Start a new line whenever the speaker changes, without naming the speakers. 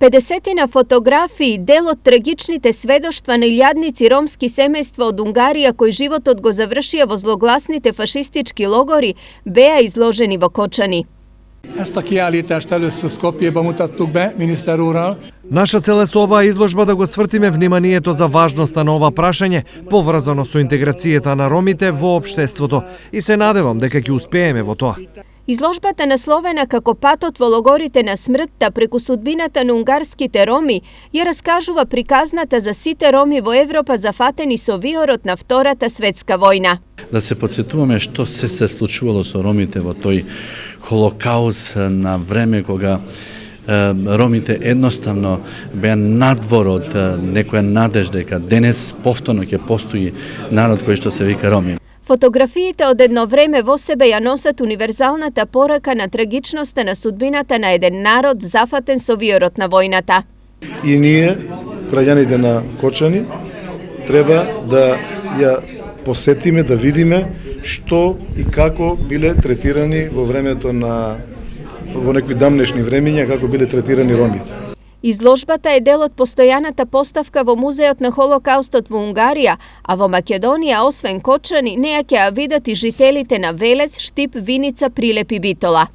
50 фотографии дел од трагичните сведоштва на илјадници ромски семејства од Унгарија кои животот го завршија во злогласните фашистички логори беа изложени во Кочани.
Ezt a kiállítást először Skopjeban mutattuk be, miniszter úrral.
Наша цел е со оваа изложба да го свртиме вниманието за важноста на ова прашање, поврзано со интеграцијата на ромите во општеството, и се надевам дека ќе успееме во тоа.
Изложбата насловена како патот во логорите на смртта преку судбината на унгарските роми ја раскажува приказната за сите роми во Европа зафатени со виорот на Втората светска војна.
Да се подсетуваме што се случувало со ромите во тој холокауст на време кога ромите едноставно беа надвор од некоја надежда дека денес повторно ќе постои народ кој што се вика роми.
Фотографиите од едно време во себе ја носат универзалната порака на трагичноста на судбината на еден народ зафатен со виорот на војната.
И ние, граѓаните на Кочани, треба да ја посетиме, да видиме што и како биле третирани во времето во некои дамнешни времиња, како биле третирани ромите.
Изложбата е дел од постојаната поставка во Музеот на Холокаустот во Унгарија, а во Македонија, освен Кочани, неа ќе ја видат и жителите на Велес, Штип, Виница, Прилеп и Битола.